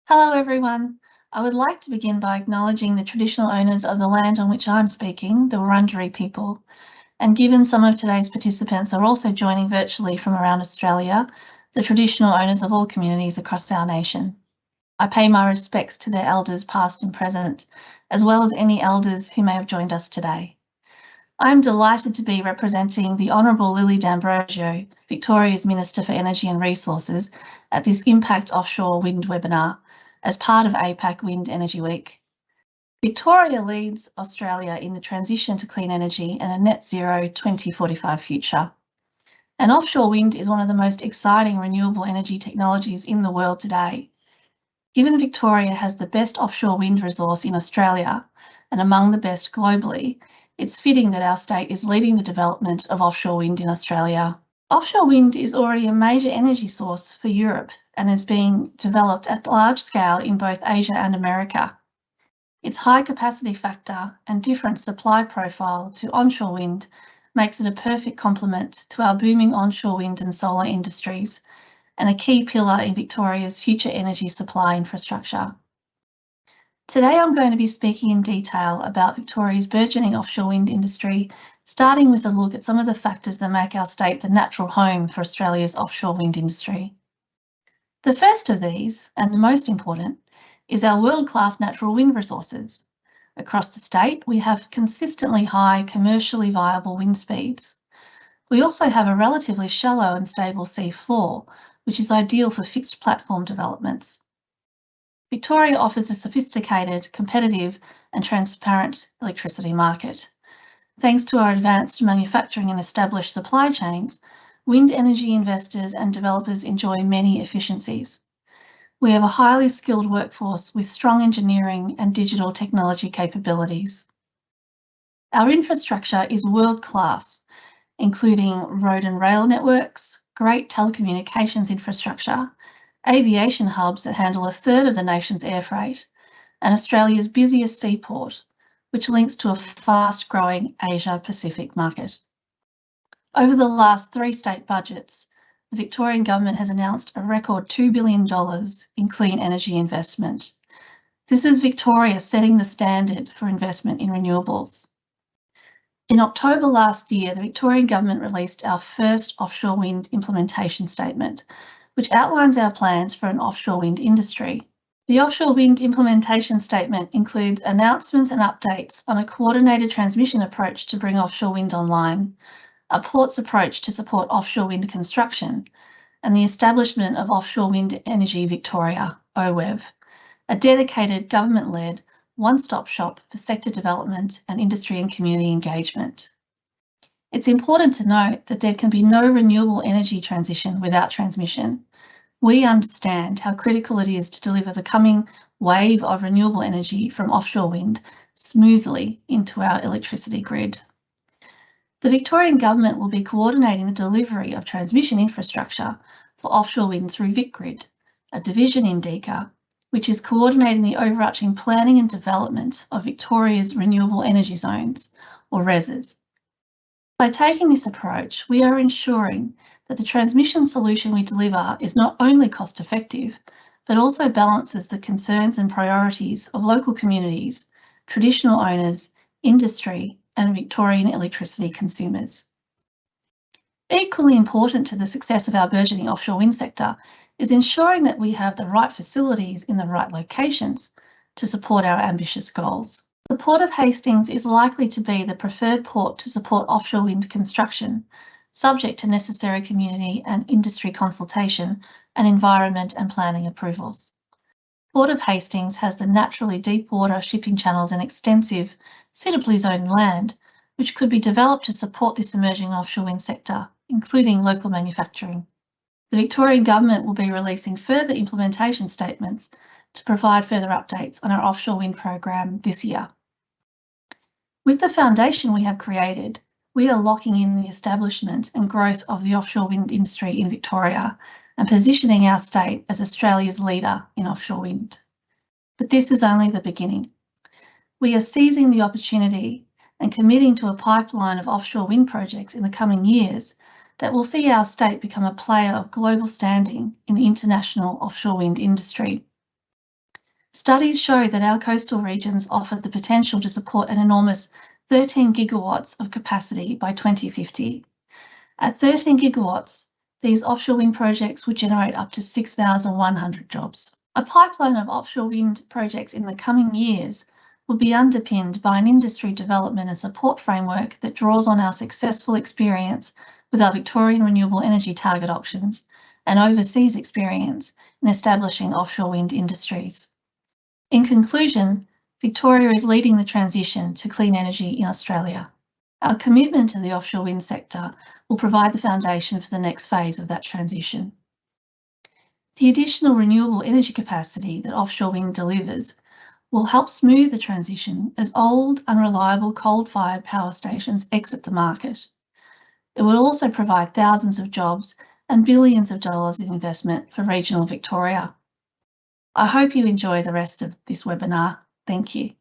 Hello everyone. I would like to begin by acknowledging the traditional owners of the land on which I'm speaking, the Wurundjeri people. And given some of today's participants are also joining virtually from around Australia, the traditional owners of all communities across our nation. I pay my respects to their elders past and present, as well as any elders who may have joined us today. I'm delighted to be representing the Honourable Lily D'Ambrosio, Victoria's Minister for Energy and Resources, at this Impact Offshore Wind webinar as part of APAC Wind Energy Week. Victoria leads Australia in the transition to clean energy and a net zero 2045 future. And offshore wind is one of the most exciting renewable energy technologies in the world today. Given Victoria has the best offshore wind resource in Australia and among the best globally, it's fitting that our state is leading the development of offshore wind in Australia. Offshore wind is already a major energy source for Europe and is being developed at large scale in both Asia and America. Its high capacity factor and different supply profile to onshore wind makes it a perfect complement to our booming onshore wind and solar industries and a key pillar in Victoria's future energy supply infrastructure. Today I'm going to be speaking in detail about Victoria's burgeoning offshore wind industry, starting with a look at some of the factors that make our state the natural home for Australia's offshore wind industry. The first of these, and the most important, is our world-class natural wind resources. Across the state, we have consistently high commercially viable wind speeds. We also have a relatively shallow and stable sea floor, which is ideal for fixed platform developments. Victoria offers a sophisticated, competitive and transparent electricity market. Thanks to our advanced manufacturing and established supply chains, wind energy investors and developers enjoy many efficiencies. We have a highly skilled workforce with strong engineering and digital technology capabilities. Our infrastructure is world-class, including road and rail networks, great telecommunications infrastructure, aviation hubs that handle a third of the nation's air freight, and Australia's busiest seaport, which links to a fast-growing Asia-Pacific market. Over the last 3 state budgets, the Victorian government has announced a record $2 billion in clean energy investment. This is Victoria setting the standard for investment in renewables. In October last year, the Victorian government released our first offshore wind implementation statement, which outlines our plans for an offshore wind industry. The offshore wind implementation statement includes announcements and updates on a coordinated transmission approach to bring offshore wind online, a ports approach to support offshore wind construction, and the establishment of Offshore Wind Energy Victoria, OWEV, a dedicated government-led one-stop shop for sector development and industry and community engagement. It's important to note that there can be no renewable energy transition without transmission. We understand how critical it is to deliver the coming wave of renewable energy from offshore wind smoothly into our electricity grid. The Victorian government will be coordinating the delivery of transmission infrastructure for offshore wind through VicGrid, a division in 𝐃𝐞𝐸𝐴, which is coordinating the overarching planning and development of Victoria's renewable energy zones, or REZs. By taking this approach, we are ensuring that the transmission solution we deliver is not only cost effective, but also balances the concerns and priorities of local communities, traditional owners, industry, and Victorian electricity consumers. Equally important to the success of our burgeoning offshore wind sector is ensuring that we have the right facilities in the right locations to support our ambitious goals. The Port of Hastings is likely to be the preferred port to support offshore wind construction, subject to necessary community and industry consultation and environment and planning approvals. Port of Hastings has the naturally deep water shipping channels and extensive, suitably zoned land, which could be developed to support this emerging offshore wind sector, including local manufacturing. The Victorian government will be releasing further implementation statements to provide further updates on our offshore wind program this year. With the foundation we have created, we are locking in the establishment and growth of the offshore wind industry in Victoria and positioning our state as Australia's leader in offshore wind. But this is only the beginning. We are seizing the opportunity and committing to a pipeline of offshore wind projects in the coming years that will see our state become a player of global standing in the international offshore wind industry. Studies show that our coastal regions offer the potential to support an enormous 13 gigawatts of capacity by 2050. At 13 gigawatts, these offshore wind projects would generate up to 6,100 jobs. A pipeline of offshore wind projects in the coming years will be underpinned by an industry development and support framework that draws on our successful experience with our Victorian renewable energy target auctions and overseas experience in establishing offshore wind industries. In conclusion, Victoria is leading the transition to clean energy in Australia. Our commitment to the offshore wind sector will provide the foundation for the next phase of that transition. The additional renewable energy capacity that offshore wind delivers will help smooth the transition as old, unreliable coal-fired power stations exit the market. It will also provide thousands of jobs and billions of dollars in investment for regional Victoria. I hope you enjoy the rest of this webinar. Thank you.